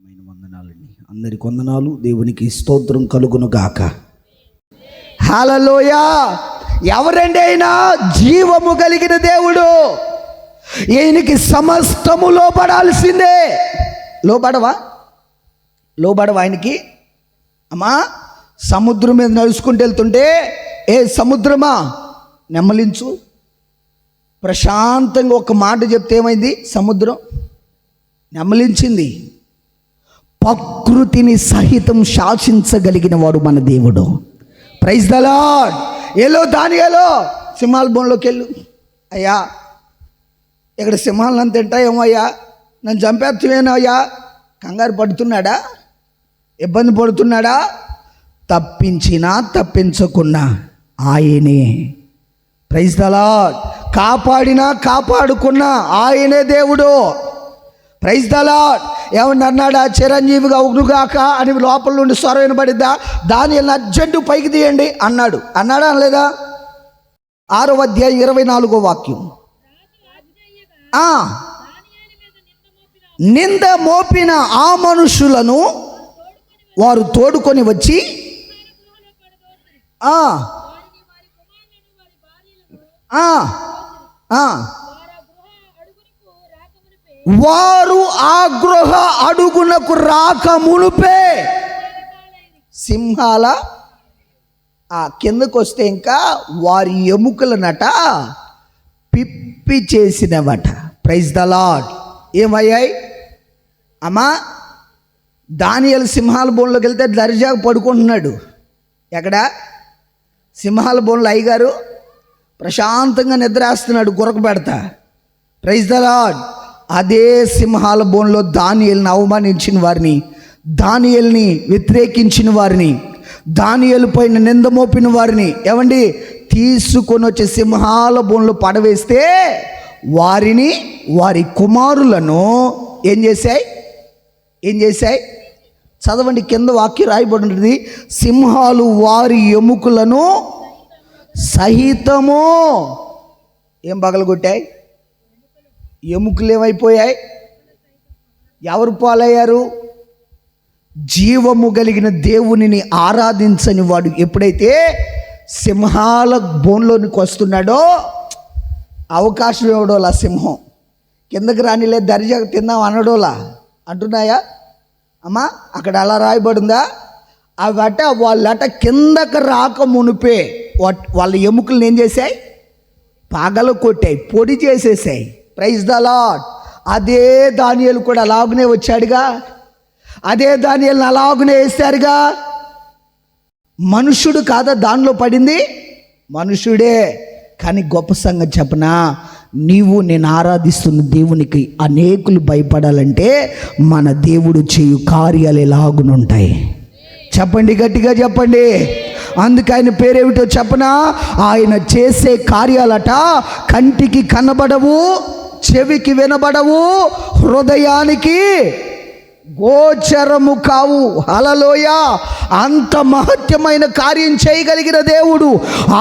వందనాలండి. అందరికి వందనాలు. దేవునికి స్తోత్రం కలుగును గాక. హల్లెలూయా. ఎవరండి అయినా? జీవము కలిగిన దేవుడు. ఈయనకి సమస్తము లోబడాల్సిందే. లోబడవా ఆయనకి? అమ్మా, సముద్రం మీద నడుచుకుంటూ వెళ్తుంటే, ఏ సముద్రమా నెమ్మలించు, ప్రశాంతంగా ఒక మాట చెప్తే ఏమైంది? సముద్రం నెమ్మలించింది. ప్రకృతిని సహితం శాసించగలిగిన వాడు మన దేవుడు. Praise the lord. దానియేలు సింహాల బోన్లోకి వెళ్ళు. అయ్యా, ఇక్కడ సింహాలను తింటాయేమో అయ్యా, నన్ను చంపేస్తామేనయ్యా. కంగారు పడుతున్నాడా? ఇబ్బంది పడుతున్నాడా? తప్పించినా తప్పించకున్నా ఆయనే. Praise the lord. కాపాడినా కాపాడుకున్నా ఆయనే దేవుడు. Praise the lord. ఏమన్నా అన్నాడా? చిరంజీవిగా ఉగ్రుగాక అని లోపల నుండి స్వరం వినబడిద్దా? దానియేలుని అర్జెంటు పైకి తీయండి అన్నాడా? అనలేదా? 6వ అధ్యాయం 24వ వాక్యం. నింద మోపిన ఆ మనుషులను వారు తోడుకొని వచ్చి వారు ఆ గృహ అడుగునకు రాక మునుపే సింహాల కిందకు వస్తే ఇంకా వారి ఎముకలనట పిప్పి చేసినవట. Praise the lord. ఏమయ్యాయి అమ్మా? దానియేలు సింహాల బోన్లోకి వెళ్తే దర్జాగా పడుకుంటున్నాడు. ఎక్కడ? సింహాల బోన్లో అయ్యగారు ప్రశాంతంగా నిద్రేస్తున్నాడు గురక పెడతా. Praise the lord. అదే సింహాల బోన్లో దానియేలుని అవమానించిన వారిని, దానియేలుని వ్యతిరేకించిన వారిని, దానియేలు పైన నింద మోపిన వారిని ఏమండి తీసుకొని వచ్చే సింహాల బోన్లో పడవేస్తే వారిని, వారి కుమారులను ఏం చేశాయి? చదవండి, కింద వాక్యం రాయబడి ఉంటుంది. సింహాలు వారి ఎముకలను సహితము ఏం పగలగొట్టాయి? ఎముకలు ఏమైపోయాయి? ఎవరు పాలయ్యారు? జీవము కలిగిన దేవునిని ఆరాధించని వాడు ఎప్పుడైతే సింహాల బోన్లోనికి వస్తున్నాడో అవకాశం ఇవ్వడోలా. సింహం కిందకి రానిలే, దర్జాగా తిందాం అనడోలా అంటున్నాయా అమ్మా? అక్కడ అలా రాయబడిందా? అవట వాళ్ళట కిందకి రాక మునిపే వాళ్ళ ఎముకలను ఏం చేశాయి? పగలు కొట్టాయి, పొడి చేసేసాయి. Praise the lord. అదే దానియేలు కూడా అలాగునే వచ్చాడుగా, అదే దానియేలుని అలాగునే వేశారుగా. మనుషుడు కాదా దానిలో పడింది? మనుషుడే. కానీ గొప్ప సంగతి చెప్పనా? నీవు నేను ఆరాధిస్తున్న దేవునికి అనేకులు భయపడాలంటే మన దేవుడు చేయు కార్యాలు ఎలాగునుంటాయి? చెప్పండి, గట్టిగా చెప్పండి. అందుకు ఆయన పేరేమిటో చెప్పనా? ఆయన చేసే కార్యాలట కంటికి కనబడవు, చెవికి వినబడవు, హృదయానికి గోచరము కావు. హల్లెలూయా. అంత మహత్యమైన కార్యం చేయగలిగిన దేవుడు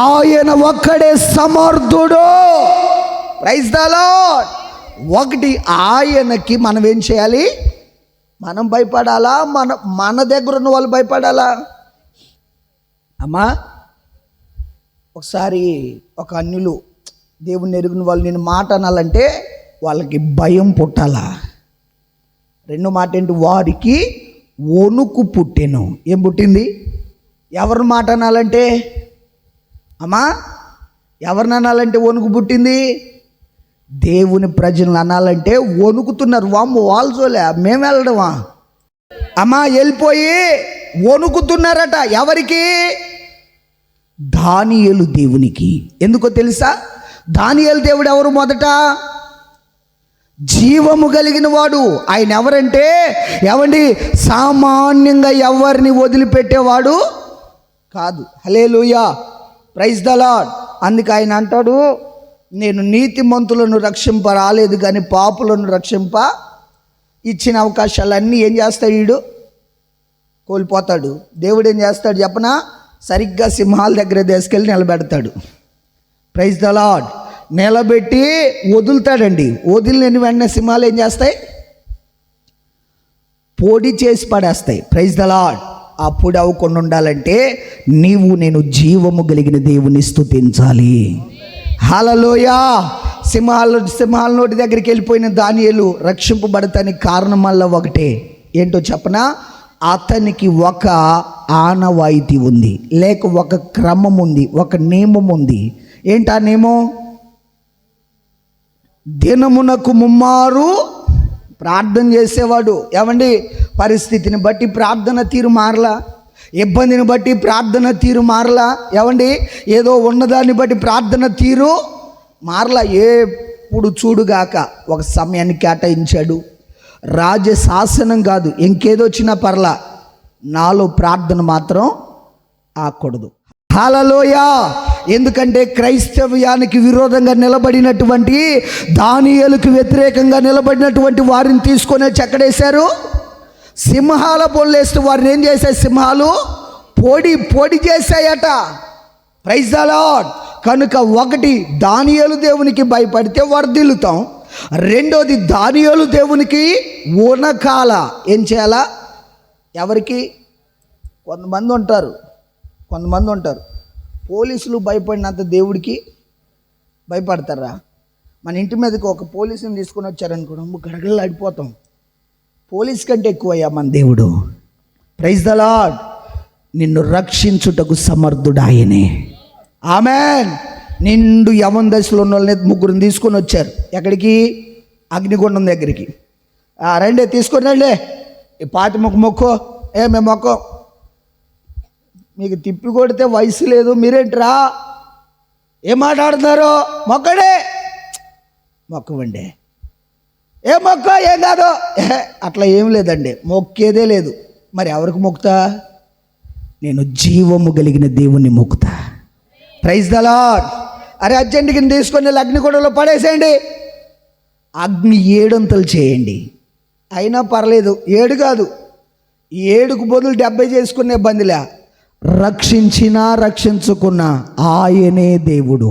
ఆయన ఒక్కడే సమర్థుడు. Praise the lord. ఒకటి, ఆయనకి మనం ఏం చేయాలి? మనం భయపడాలా? మన దగ్గర ఉన్న వాళ్ళు భయపడాలా? అమ్మా, ఒకసారి ఒక అన్యులు దేవుని ఎరుగున వాళ్ళు నేను మాట అనాలంటే వాళ్ళకి భయం పుట్టాలా. రెండో మాట ఏంటి? వారికి వణుకు పుట్టెను. ఏం పుట్టింది? ఎవరిని మాట అనాలంటే అమ్మా, ఎవరిని అనాలంటే వణుకు పుట్టింది? దేవుని ప్రజలను అనాలంటే వణుకుతున్నారు. వామ్మ వాళ్ళు చూలే, మేము వెళ్ళడమా అమ్మా? వెళ్ళిపోయి వణుకుతున్నారట. ఎవరికి? దానియేలు దేవునికి. ఎందుకో తెలుసా? దానియేలు దేవుడు ఎవరు? మొదట జీవము కలిగిన వాడు. ఆయన ఎవరంటే ఏమండి? సామాన్యంగా ఎవరిని వదిలిపెట్టేవాడు కాదు. హల్లెలూయా. Praise the lord. అందుకే ఆయన అంటాడు, నేను నీతిమంతులను రక్షింప రాలేదు కానీ పాపులను రక్షింప. ఇచ్చిన అవకాశాలన్నీ ఏం చేస్తాడు? వీడు కోల్పోతాడు. దేవుడు ఏం చేస్తాడు చెప్పనా? సరిగ్గా సింహాల దగ్గర తీసుకెళ్ళి నిలబెడతాడు. Praise the lord. నిలబెట్టి వదులుతాడండి. వదిలిన వెంటనే సింహాలు ఏం చేస్తాయి? పొడి చేసి పడేస్తాయి. Praise the lord. ఆ పొడి అవ్వకుండా ఉండాలంటే నీవు నేను జీవము కలిగిన దేవుని స్తుతించాలి. హల్లెలూయా. సింహాల నోటి దగ్గరికి వెళ్ళిపోయిన దానియేలు రక్షింపబడటానికి కారణం వల్ల ఒకటే, ఏంటో చెప్పనా? అతనికి ఒక ఆనవాయితీ ఉంది, లేక ఒక క్రమం ఉంది, ఒక నియమం ఉంది. ఏంటా నియమం? దినమునకు ముమ్మారు ప్రార్థన చేసేవాడు. ఏమండి, పరిస్థితిని బట్టి ప్రార్థన తీరు మారలా, ఇబ్బందిని బట్టి ప్రార్థన తీరు మారలా. ఏమండి, ఏదో ఉన్నదాన్ని బట్టి ప్రార్థన తీరు మారలా. ఎప్పుడు చూడుగాక ఒక సమయాన్ని కేటాయించాడు. రాజశాసనం కాదు, ఇంకేదో వచ్చినా పర్లా, నాలో ప్రార్థన మాత్రం ఆకూడదు. హల్లెలూయా. ఎందుకంటే క్రైస్తవ్యానికి విరోధంగా నిలబడినటువంటి, దానియేలుకు వ్యతిరేకంగా నిలబడినటువంటి వారిని తీసుకొని చెక్కడేశారు, సింహాల బొల్లేస్తూ వారిని ఏం చేశాయి? సింహాలు పొడి చేశాయట. Praise the lord. కనుక ఒకటి, దానియేలు దేవునికి భయపడితే వర్ధిల్లుతాం. రెండోది, దానియేలు దేవునికి వనకాల. ఏం చేయాలా? ఎవరికి? కొంతమంది ఉంటారు పోలీసులు భయపడినంత దేవుడికి భయపడతారా? మన ఇంటి మీదకి ఒక పోలీసుని తీసుకొని వచ్చారనుకోవడం, గడగడలు ఆడిపోతాం. పోలీస్ కంటే ఎక్కువయ్యా మన దేవుడు. Praise the lord. నిన్ను రక్షించుటకు సమర్థుడు ఆయనే. ఆమెన్. నిండు యవన దశలో ఉన్న వాళ్ళని ముగ్గురిని తీసుకొని వచ్చారు. ఎక్కడికి? అగ్నిగుండం దగ్గరికి. రండి, తీసుకొని రండి, ఈ పాతి మొక్కో. మేము మొక్కో. మీకు తిప్పి కొడితే వయసు లేదు, మీరేంట్రా ఏం మాట్లాడుతున్నారు? మొక్కవండి. ఏ మొక్క, ఏం కాదు, అట్లా ఏం లేదండి, మొక్కేదే లేదు. మరి ఎవరికి మొక్కుతా? నేను జీవము కలిగిన దేవుణ్ణి మొక్కుతా. Praise the lord. అరే అర్జెంటుకి తీసుకొని అగ్నిగుండంలో పడేసేయండి, అగ్ని 7 అంతలు చేయండి, అయినా పర్లేదు. 7 కాదు, 7కు బదులు 70 చేసుకునే బందిలా. రక్షించినా రక్షించుకున్నా ఆయనే దేవుడు.